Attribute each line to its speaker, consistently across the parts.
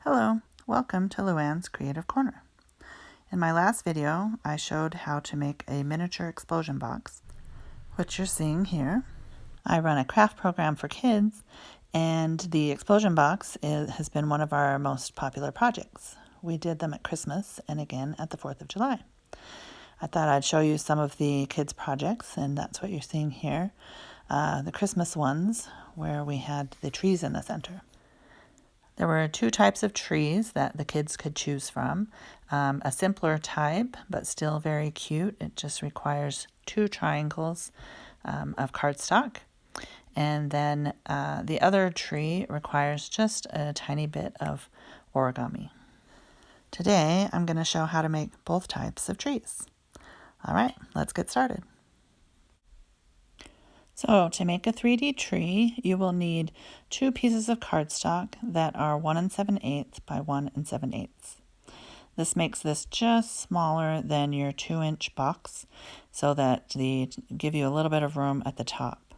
Speaker 1: Hello, welcome to Luann's Creative Corner. In my last video, I showed how to make a miniature explosion box, which you're seeing here. I run a craft program for kids, and the explosion box has been one of our most popular projects. We did them at Christmas and again at the 4th of July. I thought I'd show you some of the kids' projects, and that's what you're seeing here. The Christmas ones, where we had the trees in the center. There were two types of trees that the kids could choose from. A simpler type, but still very cute. It just requires two triangles of cardstock. And then the other tree requires just a tiny bit of origami. Today, I'm going to show how to make both types of trees. All right, let's get started. So to make a 3D tree, you will need two pieces of cardstock that are 1 7/8 by 1 7/8. This makes this just smaller than your 2-inch box so that they give you a little bit of room at the top.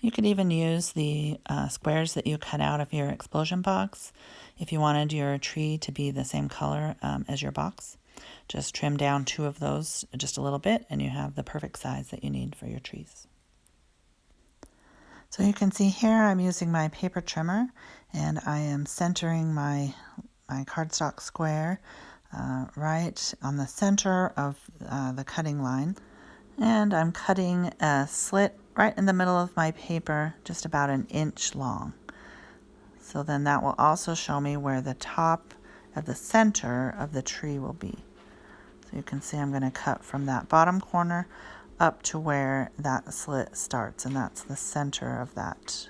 Speaker 1: You could even use the squares that you cut out of your explosion box if you wanted your tree to be the same color as your box. Just trim down two of those just a little bit and you have the perfect size that you need for your trees. So you can see here I'm using my paper trimmer and I am centering my cardstock square right on the center of the cutting line. And I'm cutting a slit right in the middle of my paper, just about 1 inch long. So then that will also show me where the top of the center of the tree will be. So you can see I'm going to cut from that bottom corner up to where that slit starts, and that's the center of that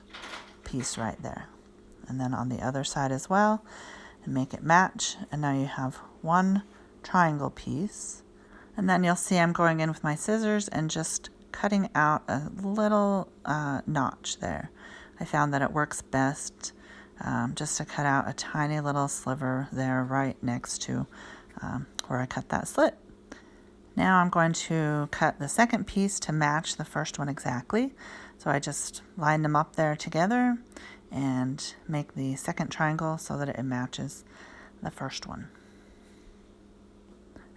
Speaker 1: piece right there. And then on the other side as well, and make it match, and now you have one triangle piece. And then you'll see I'm going in with my scissors and just cutting out a little notch there. I found that it works best just to cut out a tiny little sliver there right next to where I cut that slit. Now I'm going to cut the second piece to match the first one exactly. So I just line them up there together and make the second triangle so that it matches the first one.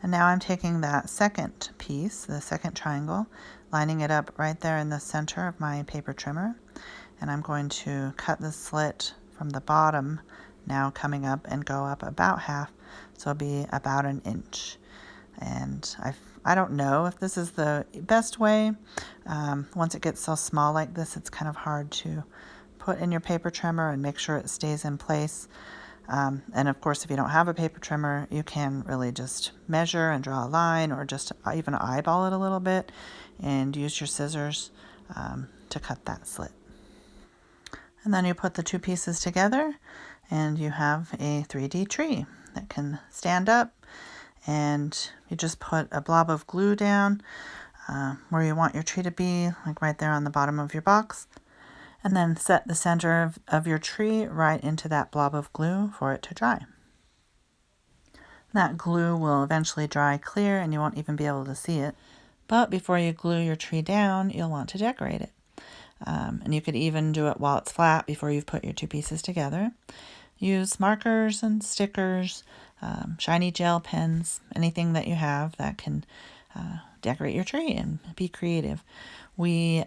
Speaker 1: And now I'm taking that second piece, the second triangle, lining it up right there in the center of my paper trimmer. And I'm going to cut the slit from the bottom, now coming up and go up about half, so it'll be about 1 inch. And I don't know if this is the best way. Once it gets so small like this, it's kind of hard to put in your paper trimmer and make sure it stays in place. And of course, if you don't have a paper trimmer, you can really just measure and draw a line or just even eyeball it a little bit and use your scissors to cut that slit. And then you put the two pieces together and you have a 3D tree that can stand up, and you just put a blob of glue down where you want your tree to be, like right there on the bottom of your box. And then set the center of your tree right into that blob of glue for it to dry. That glue will eventually dry clear and you won't even be able to see it. But before you glue your tree down, you'll want to decorate it. And you could even do it while it's flat before you've put your two pieces together. Use markers and stickers, shiny gel pens, anything that you have that can decorate your tree and be creative. We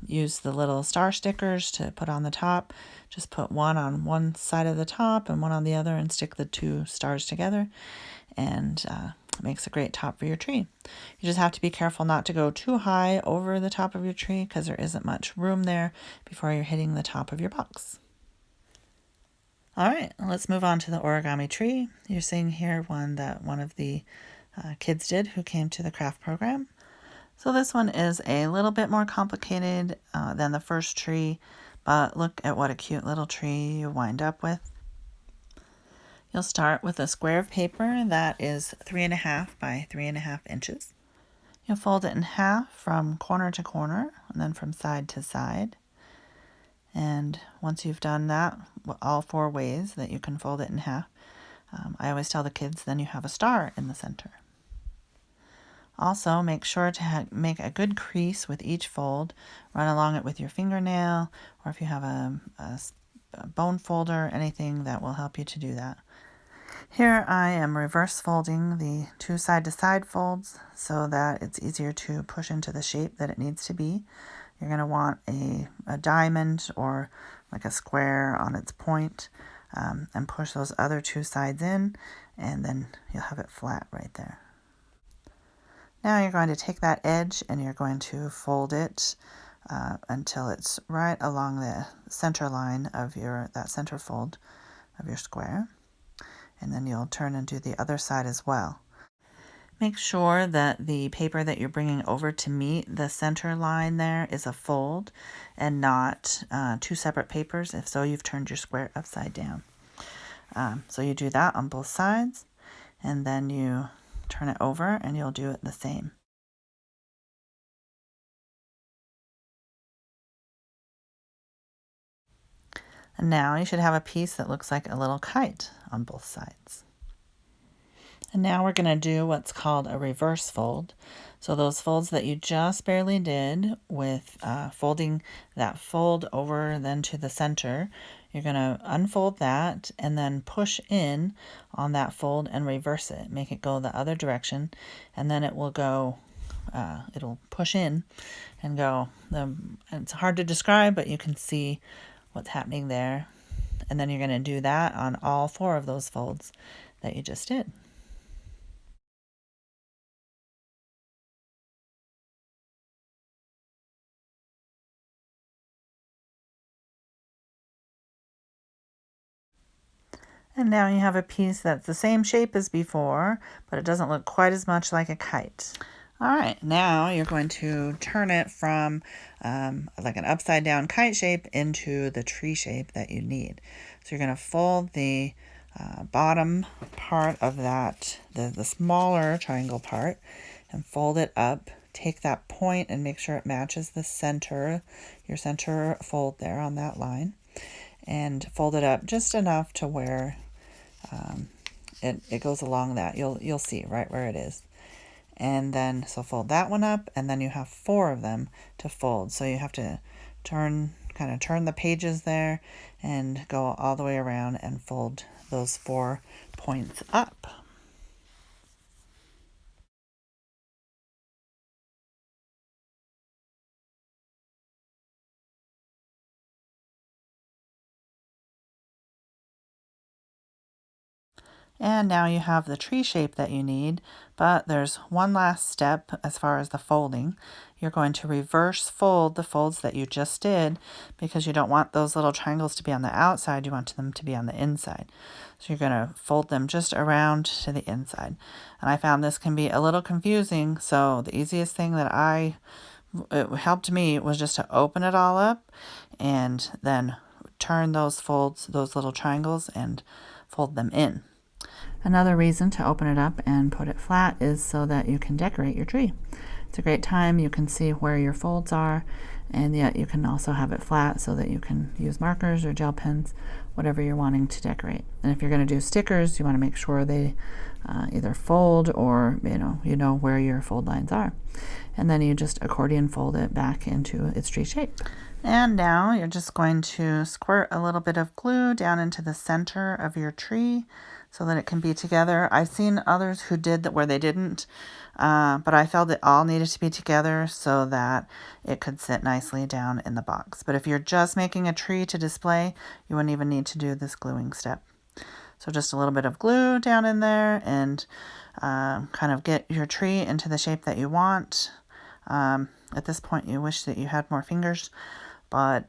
Speaker 1: use the little star stickers to put on the top. Just put one on one side of the top and one on the other and stick the two stars together, and it makes a great top for your tree. You just have to be careful not to go too high over the top of your tree because there isn't much room there before you're hitting the top of your box. All right, let's move on to the origami tree. You're seeing here one that one of the kids did who came to the craft program. So this one is a little bit more complicated than the first tree, but look at what a cute little tree you wind up with. You'll start with a square of paper that is 3.5 by 3.5 inches. You'll fold it in half from corner to corner and then from side to side. And once you've done that, all 4 ways that you can fold it in half, I always tell the kids then you have a star in the center. Also, make sure to make a good crease with each fold. Run along it with your fingernail, or if you have a bone folder, anything that will help you to do that. Here I am reverse folding the two side-to-side folds so that it's easier to push into the shape that it needs to be. You're going to want a diamond or like a square on its point, and push those other two sides in, and then you'll have it flat right there. Now you're going to take that edge and you're going to fold it until it's right along the center line of that center fold of your square. And then you'll turn and do the other side as well. Make sure that the paper that you're bringing over to meet the center line there is a fold and not two separate papers. If so, you've turned your square upside down. So you do that on both sides, and then you turn it over and you'll do it the same. And now you should have a piece that looks like a little kite on both sides. And now we're going to do what's called a reverse fold. So those folds that you just barely did with folding that fold over then to the center, you're going to unfold that and then push in on that fold and reverse it. Make it go the other direction, and then it will go, it'll push in and go. It's hard to describe, but you can see what's happening there. And then you're going to do that on all four of those folds that you just did. And now you have a piece that's the same shape as before, but it doesn't look quite as much like a kite. All right, now you're going to turn it from like an upside down kite shape into the tree shape that you need. So you're going to fold the bottom part of that, the smaller triangle part, and fold it up. Take that point and make sure it matches the center, your center fold there on that line, and fold it up just enough to where it goes along that. You'll see right where it is. And then, so fold that one up, and then you have four of them to fold. So you have to kind of turn the pages there and go all the way around and fold those 4 points up. And now you have the tree shape that you need, but there's one last step as far as the folding. You're going to reverse fold the folds that you just did because you don't want those little triangles to be on the outside, you want them to be on the inside. So you're going to fold them just around to the inside. And I found this can be a little confusing, so the easiest thing that it helped me was just to open it all up and then turn those folds, those little triangles, and fold them in. Another reason to open it up and put it flat is so that you can decorate your tree. It's a great time. You can see where your folds are, and yet you can also have it flat so that you can use markers or gel pens, whatever you're wanting to decorate. And if you're going to do stickers, you want to make sure they either fold or you know where your fold lines are. And then you just accordion fold it back into its tree shape. And now you're just going to squirt a little bit of glue down into the center of your tree so that it can be together. I've seen others who did that where they didn't, but I felt it all needed to be together so that it could sit nicely down in the box. But if you're just making a tree to display, you wouldn't even need to do this gluing step. So just a little bit of glue down in there and kind of get your tree into the shape that you want. At this point, you wish that you had more fingers, but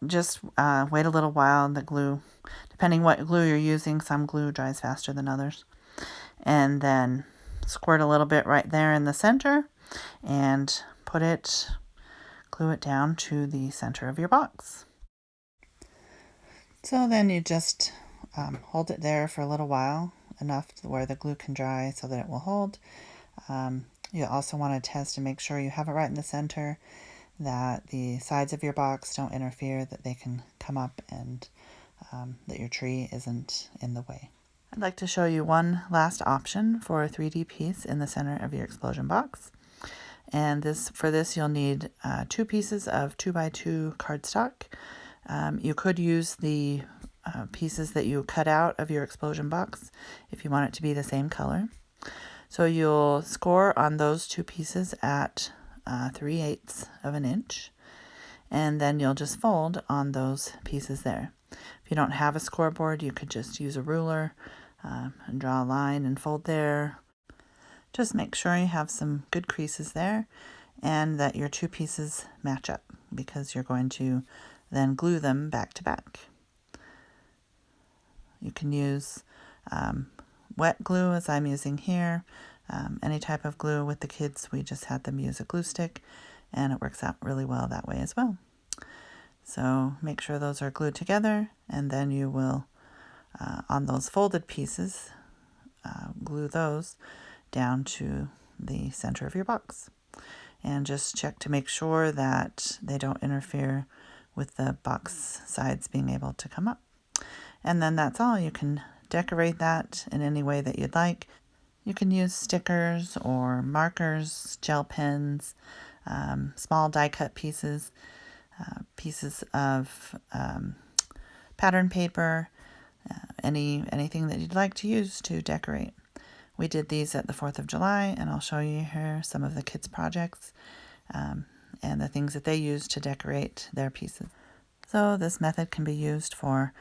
Speaker 1: just wait a little while. The glue, depending what glue you're using, some glue dries faster than others. And then squirt a little bit right there in the center and glue it down to the center of your box. So then you just hold it there for a little while, enough to where the glue can dry so that it will hold. You also want to test to make sure you have it right in the center, that the sides of your box don't interfere, that they can come up, and that your tree isn't in the way. I'd like to show you one last option for a 3D piece in the center of your explosion box. And for this you'll need 2 pieces of 2x2 cardstock. You could use the pieces that you cut out of your explosion box if you want it to be the same color. So you'll score on those two pieces at 3/8 of an inch, and then you'll just fold on those pieces there. If you don't have a scoreboard, you could just use a ruler and draw a line and fold there. Just make sure you have some good creases there and that your two pieces match up, because you're going to then glue them back to back. You can use wet glue, as I'm using here. Any type of glue. With the kids, we just had them use a glue stick, and it works out really well that way as well. So make sure those are glued together, and then you will, on those folded pieces, glue those down to the center of your box. And just check to make sure that they don't interfere with the box sides being able to come up. And then that's all. You can decorate that in any way that you'd like. You can use stickers or markers, gel pens, small die cut pieces, pieces of pattern paper, anything that you'd like to use to decorate. We did these at the 4th of July, and I'll show you here some of the kids' projects and the things that they use to decorate their pieces. So this method can be used for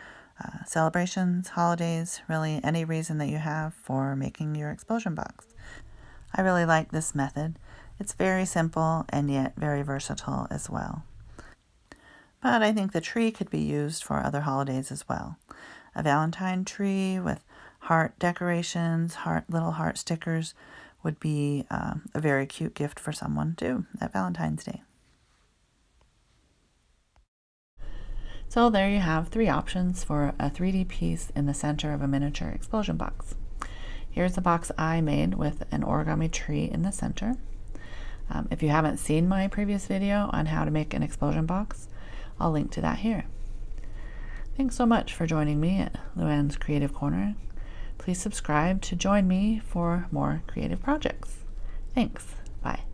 Speaker 1: celebrations, holidays, really any reason that you have for making your explosion box. I really like this method. It's very simple and yet very versatile as well. But I think the tree could be used for other holidays as well. A Valentine tree with heart decorations, little heart stickers would be a very cute gift for someone too at Valentine's Day. So there you have 3 options for a 3D piece in the center of a miniature explosion box. Here's the box I made with an origami tree in the center. If you haven't seen my previous video on how to make an explosion box, I'll link to that here. Thanks so much for joining me at Luann's Creative Corner. Please subscribe to join me for more creative projects. Thanks. Bye.